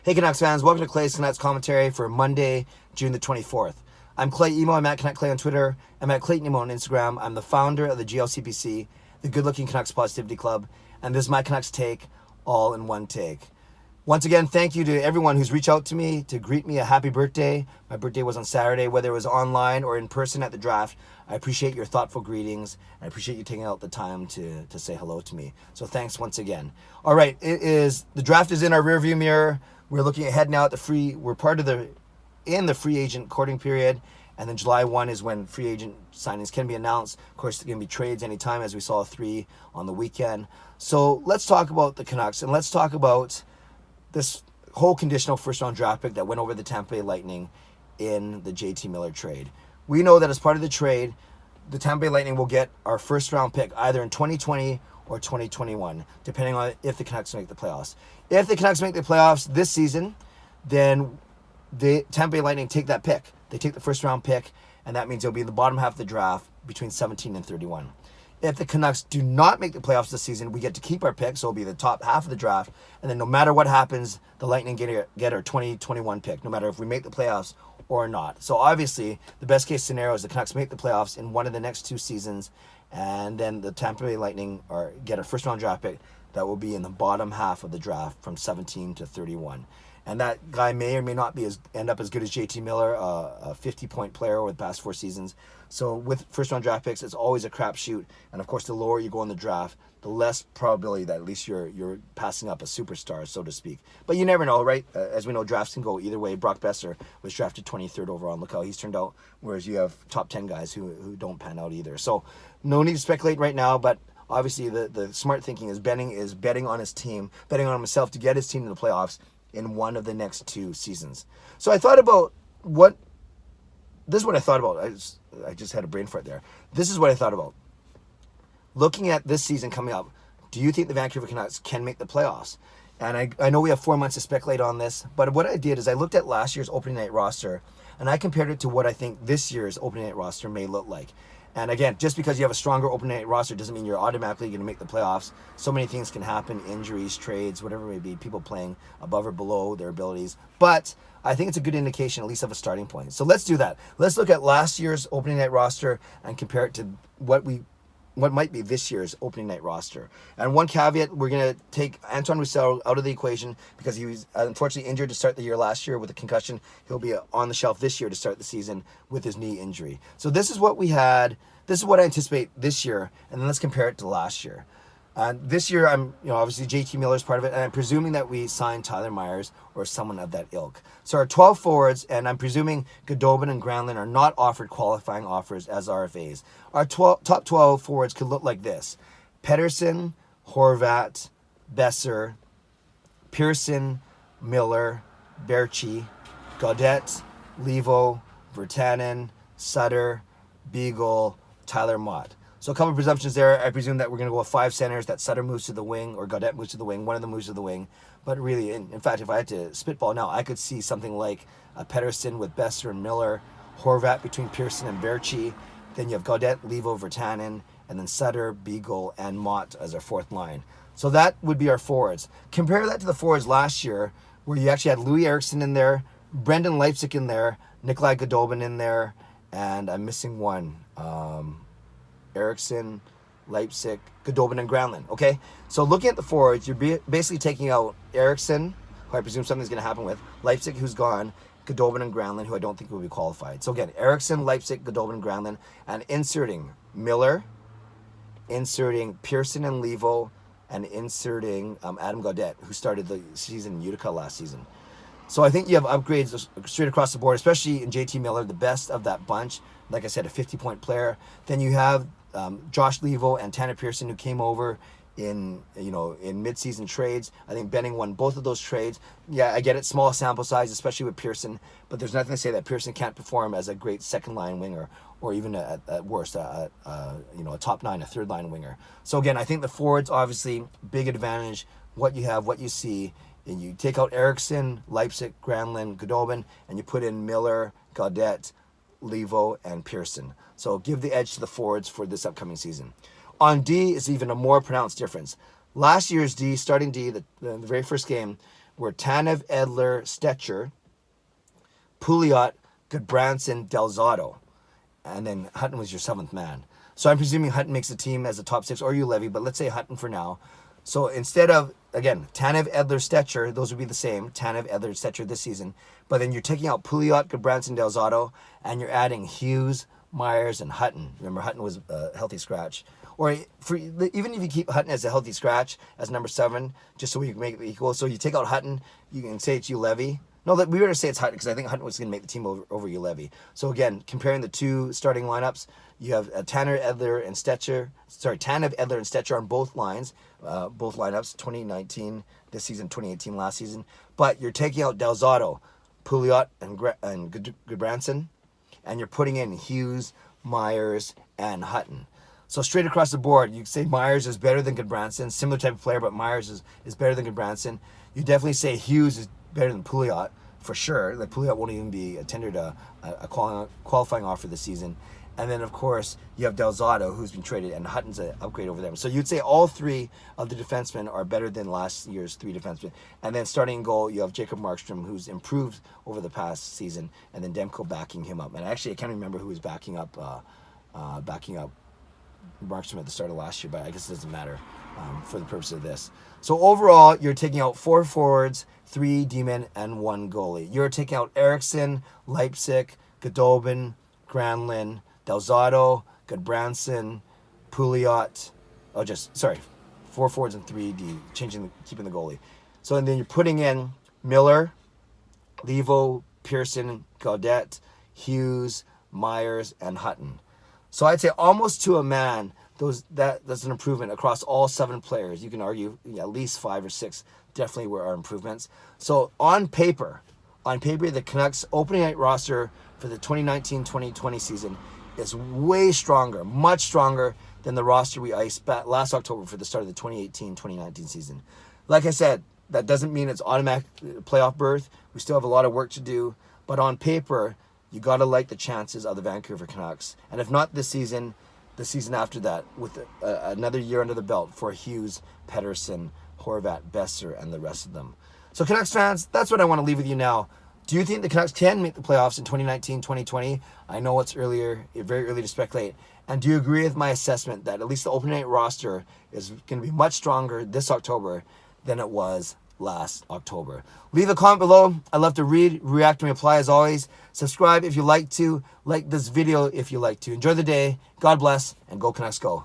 Hey Canucks fans, welcome to Clay's Canucks commentary for Monday, June the 24th. I'm Clay Emo, I'm at Canuck Clay on Twitter, I'm at Clayton Emo on Instagram, I'm the founder of the GLCPC, the Good Looking Canucks Positivity Club, and this is my Canucks take, all in one take. Once again, thank you to everyone who's reached out to me to greet me a happy birthday. My birthday was on Saturday, whether it was online or in person at the draft. I appreciate your thoughtful greetings. I appreciate you taking out the time to say hello to me. So thanks once again. All right, the draft is in our rearview mirror. We're looking ahead now at we're in the free agent courting period. And then July 1 is when free agent signings can be announced. Of course, there can be trades anytime, as we saw 3 on the weekend. So let's talk about the Canucks, and let's talk about this whole conditional first-round draft pick that went over the Tampa Bay Lightning in the JT Miller trade. We know that as part of the trade, the Tampa Bay Lightning will get our first-round pick either in 2020 or 2021, depending on if the Canucks make the playoffs. If the Canucks make the playoffs this season, then the Tampa Bay Lightning take that pick. They take the first-round pick, and that means they'll be in the bottom half of the draft between 17 and 31. If the Canucks do not make the playoffs this season, we get to keep our pick, so it'll be the top half of the draft. And then no matter what happens, the Lightning get our 2021 pick, no matter if we make the playoffs or not. So obviously, the best case scenario is the Canucks make the playoffs in one of the next 2 seasons, and then the Tampa Bay Lightning get a first-round draft pick that will be in the bottom half of the draft from 17 to 31. And that guy may or may not end up as good as JT Miller, a 50-point player over the past 4 seasons. So with first-round draft picks, it's always a crapshoot. And of course, the lower you go in the draft, the less probability that at least you're passing up a superstar, so to speak. But you never know, right? As we know, drafts can go either way. Brock Besser was drafted 23rd overall, and look how he's turned out. Whereas you have top 10 guys who don't pan out either. So no need to speculate right now, but obviously the smart thinking is betting on his team, betting on himself to get his team to the playoffs in one of the next 2 seasons. So I thought about this is what I thought about. I just had a brain fart there. This is what I thought about. Looking at this season coming up, do you think the Vancouver Canucks can make the playoffs? And I know we have 4 months to speculate on this, but what I did is I looked at last year's opening night roster, and I compared it to what I think this year's opening night roster may look like. And again, just because you have a stronger opening night roster doesn't mean you're automatically going to make the playoffs. So many things can happen, injuries, trades, whatever it may be, people playing above or below their abilities. But I think it's a good indication, at least of a starting point. So let's do that. Let's look at last year's opening night roster and compare it to what might be this year's opening night roster. And one caveat, we're going to take Antoine Roussel out of the equation because he was unfortunately injured to start the year last year with a concussion. He'll be on the shelf this year to start the season with his knee injury. So this is what we had. This is what I anticipate this year, and then let's compare it to last year. This year, obviously JT Miller's part of it, and I'm presuming that we signed Tyler Myers or someone of that ilk. So our 12 forwards, and I'm presuming Goodobin and Granlund are not offered qualifying offers as RFAs. Our top 12 forwards could look like this: Pettersson, Horvat, Besser, Pearson, Miller, Berchi, Gaudette, Levo, Virtanen, Sutter, Beagle, Tyler Mott. So a couple of presumptions there. I presume that we're going to go with 5 centers, that Sutter moves to the wing or Gaudette moves to the wing. One of them moves to the wing. But really, in fact, if I had to spitball now, I could see something like a Pettersson with Besser and Miller, Horvat between Pearson and Berchi. Then you have Gaudette, Levo, Virtanen, and then Sutter, Beagle, and Mott as our 4th line. So that would be our forwards. Compare that to the forwards last year, where you actually had Louis Eriksson in there, Brendan Leipzig in there, Nikolai Goudobin in there, and I'm missing one. Eriksson, Leipzig, Goudobin, and Granlund. Okay? So looking at the forwards, you're basically taking out Eriksson, who I presume something's going to happen with, Leipzig, who's gone, Goudobin and Granlund, who I don't think will be qualified. So again, Eriksson, Leipzig, Goudobin, and Granlund, and inserting Miller, inserting Pearson and Levo, and inserting Adam Gaudette, who started the season in Utica last season. So I think you have upgrades straight across the board, especially in JT Miller, the best of that bunch. Like I said, a 50-point player. Then you have Josh Levo and Tanner Pearson, who came over in mid-season trades. I think Benning won both of those trades. Yeah, I get it, small sample size, especially with Pearson, but there's nothing to say that Pearson can't perform as a great second-line winger, or even at worst, a top 9, a third-line winger. So again, I think the forwards, obviously, big advantage. What you have, what you see, and you take out Eriksson, Leipzig, Granlund, Goudobin, and you put in Miller, Gaudette, Levo, and Pearson. So give the edge to the forwards for this upcoming season. On D is even a more pronounced difference. Last year's D, starting D, the very first game, were Tanev, Edler, Stetcher, Pouliot, Goodbranson, Delzato. And then Hutton was your 7th man. So I'm presuming Hutton makes the team as a top 6, or Ulevy, but let's say Hutton for now. So instead of, again, Tanev, Edler, Stetcher, those would be the same. Tanev, Edler, Stetcher this season. But then you're taking out Pouliot, Goodbranson, Delzato, and you're adding Hughes, Myers, and Hutton. Remember, Hutton was a healthy scratch. Or even if you keep Hutton as a healthy scratch, as number 7, just so we can make it equal. So you take out Hutton, you can say it's Ulevy. No, we better say it's Hutton, because I think Hutton was going to make the team over Ulevy. So again, comparing the two starting lineups, you have Tanev, Edler, and Stetcher on both lines, both lineups, 2019 this season, 2018 last season. But you're taking out Delzato, Pouliot, and Goodbranson, and you're putting in Hughes, Myers, and Hutton. So straight across the board, you say Myers is better than Goodbranson, similar type of player, but Myers is better than Goodbranson. You definitely say Hughes is better than Pouliot, for sure. Like, Pouliot won't even be tendered a qualifying offer this season. And then, of course, you have Delzato, who's been traded, and Hutton's an upgrade over them. So you'd say all 3 of the defensemen are better than last year's 3 defensemen. And then starting in goal, you have Jacob Markstrom, who's improved over the past season, and then Demko backing him up. And actually, I can't remember who was backing up Markstrom at the start of last year, but I guess it doesn't matter for the purpose of this. So overall, you're taking out 4 forwards, 3 D-men, and 1 goalie. You're taking out Eriksson, Leipzig, Goodobin, Granlund, Delzato, Goodbranson, Pouliot. 4 forwards and 3 D, keeping the goalie. So and then you're putting in Miller, Levo, Pearson, Gaudette, Hughes, Myers, and Hutton. So I'd say almost to a man, that's an improvement across all 7 players. You can argue at least 5 or 6 definitely were our improvements. So on paper, the Canucks opening night roster for the 2019-2020 season is way stronger, much stronger than the roster we iced last October for the start of the 2018-2019 season. Like I said, that doesn't mean it's automatic playoff berth. We still have a lot of work to do. But on paper, you got to like the chances of the Vancouver Canucks. And if not this season, the season after that, with another year under the belt for Hughes, Pettersson, Horvat, Besser, and the rest of them. So Canucks fans, that's what I want to leave with you now. Do you think the Canucks can make the playoffs in 2019-2020? I know it's very early to speculate. And do you agree with my assessment that at least the opening night roster is going to be much stronger this October than it was last October? Leave a comment below. I love to read, react, and reply as always. Subscribe if you like to. Like this video if you like to. Enjoy the day. God bless, and go Canucks go.